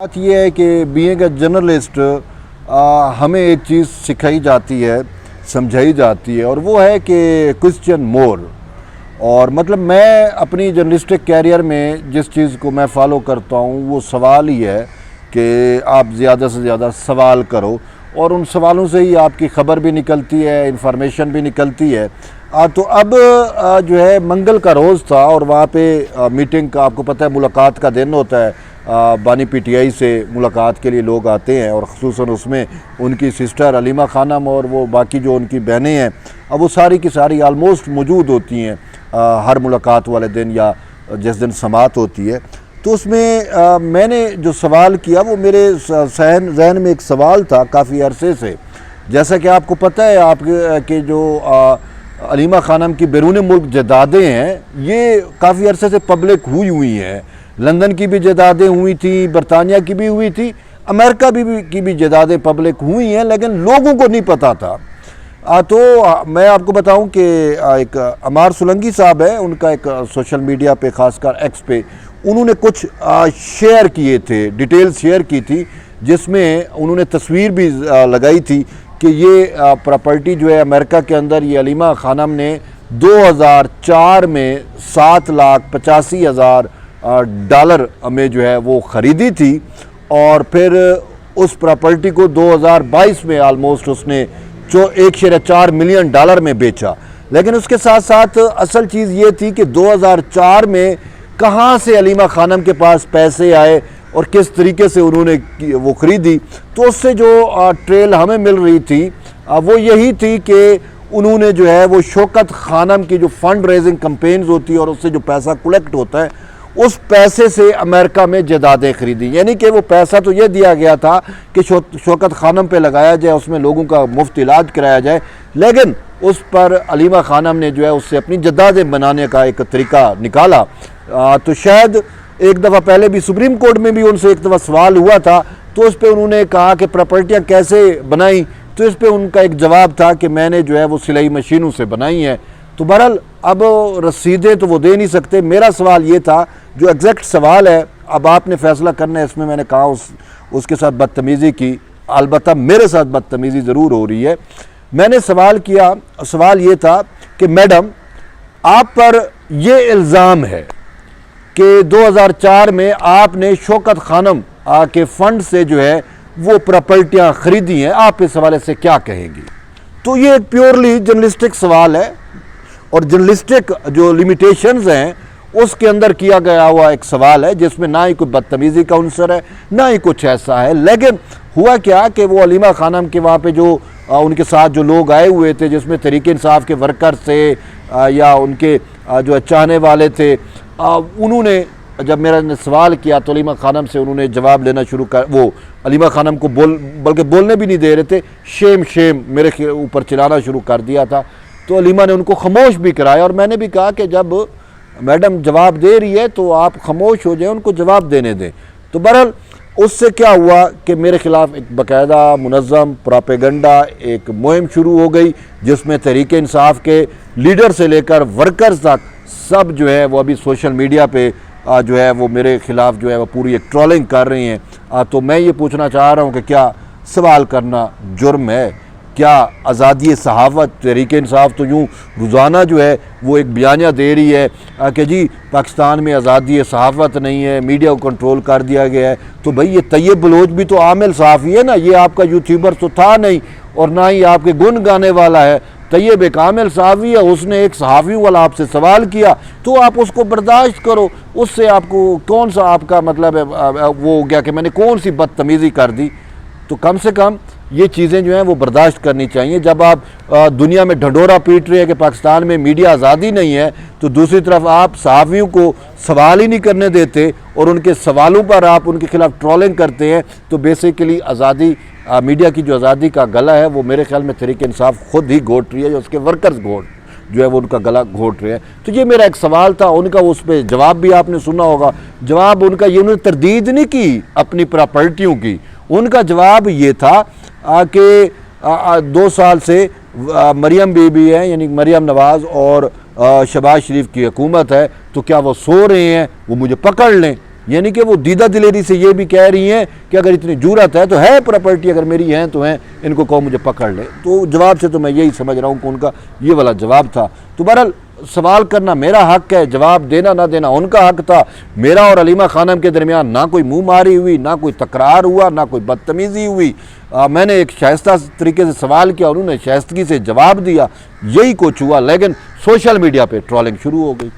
بات یہ ہے کہ بینگ اے جرنلسٹ ہمیں ایک چیز سکھائی جاتی ہے، سمجھائی جاتی ہے، اور وہ ہے کہ کوسچن مور. اور مطلب میں اپنی جرنلسٹک کیریئر میں جس چیز کو میں فالو کرتا ہوں وہ سوال ہی ہے کہ آپ زیادہ سے زیادہ سوال کرو، اور ان سوالوں سے ہی آپ کی خبر بھی نکلتی ہے، انفارمیشن بھی نکلتی ہے. تو اب جو ہے منگل کا روز تھا اور وہاں پہ میٹنگ کا، آپ کو پتہ ہے ملاقات کا دن ہوتا ہے، بانی پی ٹی آئی سے ملاقات کے لیے لوگ آتے ہیں، اور خصوصاً اس میں ان کی سسٹر علیمہ خانم اور وہ باقی جو ان کی بہنیں ہیں، اب وہ ساری کی ساری آلموسٹ موجود ہوتی ہیں ہر ملاقات والے دن یا جس دن سماعت ہوتی ہے. تو اس میں میں نے جو سوال کیا وہ میرے ذہن میں ایک سوال تھا کافی عرصے سے. جیسا کہ آپ کو پتہ ہے آپ کے جو علیمہ خانم کی بیرون ملک جائیدادیں ہیں یہ کافی عرصے سے پبلک ہوئی ہیں. لندن کی بھی جائیدادیں ہوئی تھیں، برطانیہ کی بھی ہوئی تھی، امریکہ کی بھی جائیدادیں پبلک ہوئی ہیں، لیکن لوگوں کو نہیں پتہ تھا. تو میں آپ کو بتاؤں کہ ایک عمار سولنگی صاحب ہے، ان کا ایک سوشل میڈیا پہ خاص کر ایکس پہ انہوں نے کچھ شیئر کیے تھے، ڈیٹیل شیئر کی تھی، جس میں انہوں نے تصویر بھی لگائی تھی کہ یہ پراپرٹی جو ہے امریکہ کے اندر یہ علیمہ خانم نے 2004 میں $7,85,000 میں جو ہے وہ خریدی تھی، اور پھر اس پراپرٹی کو 2022 میں آلموسٹ اس نے $1.4 ملین میں بیچا. لیکن اس کے ساتھ ساتھ اصل چیز یہ تھی کہ 2004 میں کہاں سے علیمہ خانم کے پاس پیسے آئے اور کس طریقے سے انہوں نے وہ خریدی. تو اس سے جو ٹریل ہمیں مل رہی تھی وہ یہی تھی کہ انہوں نے جو ہے وہ شوکت خانم کی جو فنڈ ریزنگ کمپینز ہوتی ہے اور اس سے جو پیسہ کلیکٹ ہوتا ہے اس پیسے سے امریکہ میں جائیدادیں خریدی. یعنی کہ وہ پیسہ تو یہ دیا گیا تھا کہ شوکت خانم پہ لگایا جائے، اس میں لوگوں کا مفت علاج کرایا جائے، لیکن اس پر علیمہ خانم نے جو ہے اس سے اپنی جائیدادیں بنانے کا ایک طریقہ نکالا. تو شاید ایک دفعہ پہلے بھی سپریم کورٹ میں بھی ان سے ایک دفعہ سوال ہوا تھا، تو اس پہ انہوں نے کہا کہ پراپرٹیاں کیسے بنائیں، تو اس پہ ان کا ایک جواب تھا کہ میں نے جو ہے وہ سلائی مشینوں سے بنائی ہیں. تو بہرحال اب رسیدیں تو وہ دے نہیں سکتے. میرا سوال یہ تھا جو ایگزیکٹ سوال ہے، اب آپ نے فیصلہ کرنا ہے. اس میں میں نے کہا اس کے ساتھ بدتمیزی کی، البتہ میرے ساتھ بدتمیزی ضرور ہو رہی ہے. میں نے سوال کیا، سوال یہ تھا کہ میڈم آپ پر یہ الزام ہے کہ 2004 میں آپ نے شوکت خانم کے فنڈ سے جو ہے وہ پراپرٹیاں خریدی ہیں، آپ اس حوالے سے کیا کہیں گی؟ تو یہ ایک پیورلی جرنلسٹک سوال ہے، اور جرنلسٹک جو لیمیٹیشنز ہیں اس کے اندر کیا گیا ہوا ایک سوال ہے جس میں نہ ہی کوئی بدتمیزی کا عنصر ہے نہ ہی کچھ ایسا ہے. لیکن ہوا کیا کہ وہ علیمہ خانم کے وہاں پہ جو ان کے ساتھ جو لوگ آئے ہوئے تھے، جس میں تحریک انصاف کے ورکر تھے یا ان کے جو چاہنے والے تھے، انہوں نے جب میرا نے سوال کیا تو علیمہ خانم سے انہوں نے جواب لینا شروع کر، وہ علیمہ خانم کو بلکہ بولنے بھی نہیں دے رہے تھے، شیم میرے اوپر چلانا شروع کر دیا تھا. تو علیمہ نے ان کو خاموش بھی کرایا، اور میں نے بھی کہا کہ جب میڈم جواب دے رہی ہے تو آپ خاموش ہو جائیں، ان کو جواب دینے دیں. تو بہرحال اس سے کیا ہوا کہ میرے خلاف ایک باقاعدہ منظم پراپیگنڈا ایک مہم شروع ہو گئی، جس میں تحریک انصاف کے لیڈر سے لے کر ورکرز تک سب جو ہے وہ ابھی سوشل میڈیا پہ جو ہے وہ میرے خلاف جو ہے وہ پوری ایک ٹرولنگ کر رہی ہیں. تو میں یہ پوچھنا چاہ رہا ہوں کہ کیا سوال کرنا جرم ہے؟ کیا آزادی صحافت، تحریک انصاف تو یوں روزانہ جو ہے وہ ایک بیانیہ دے رہی ہے کہ جی پاکستان میں آزادی صحافت نہیں ہے، میڈیا کو کنٹرول کر دیا گیا ہے. تو بھئی یہ طیب بلوچ بھی تو عامل صحافی ہے نا، یہ آپ کا یوٹیوبر تو تھا نہیں، اور نہ ہی آپ کے گن گانے والا ہے. طیب ایک عامل صحافی ہے، اس نے ایک صحافی والا آپ سے سوال کیا تو آپ اس کو برداشت کرو. اس سے آپ کو کون سا آپ کا مطلب ہے وہ ہو گیا کہ میں نے کون سی بدتمیزی کر دی؟ تو کم سے کم یہ چیزیں جو ہیں وہ برداشت کرنی چاہیے. جب آپ دنیا میں ڈھنڈورا پیٹ رہے ہیں کہ پاکستان میں میڈیا آزادی نہیں ہے، تو دوسری طرف آپ صحافیوں کو سوال ہی نہیں کرنے دیتے اور ان کے سوالوں پر آپ ان کے خلاف ٹرولنگ کرتے ہیں. تو بیسیکلی آزادی، میڈیا کی جو آزادی کا گلا ہے وہ میرے خیال میں تحریک انصاف خود ہی گھونٹ رہی ہے، جو اس کے ورکرز جو ہے وہ ان کا گلا گھونٹ رہے ہیں. تو یہ میرا ایک سوال تھا ان کا، اس پہ جواب بھی آپ نے سنا ہوگا. جواب ان کا یہ، انہوں نے تردید نہیں کی اپنی پراپرٹیوں کی. ان کا جواب یہ تھا کہ 2 سال سے مریم بی بی ہے، یعنی مریم نواز اور شہباز شریف کی حکومت ہے، تو کیا وہ سو رہے ہیں؟ وہ مجھے پکڑ لیں. یعنی کہ وہ دیدہ دلیری سے یہ بھی کہہ رہی ہیں کہ اگر اتنی جرأت ہے تو ہے پراپرٹی، اگر میری ہیں تو ہیں، ان کو کہو مجھے پکڑ لے۔ تو جواب سے تو میں یہی سمجھ رہا ہوں کہ ان کا یہ والا جواب تھا۔ تو بہرحال سوال کرنا میرا حق ہے، جواب دینا نہ دینا ان کا حق تھا۔ میرا اور علیمہ خانم کے درمیان نہ کوئی منہ ماری ہوئی، نہ کوئی تکرار ہوا، نہ کوئی بدتمیزی ہوئی۔ میں نے ایک شائستہ طریقے سے سوال کیا، انہوں نے شائستگی سے جواب دیا، یہی کچھ ہوا، لیکن سوشل میڈیا پہ ٹرولنگ شروع ہو گئی۔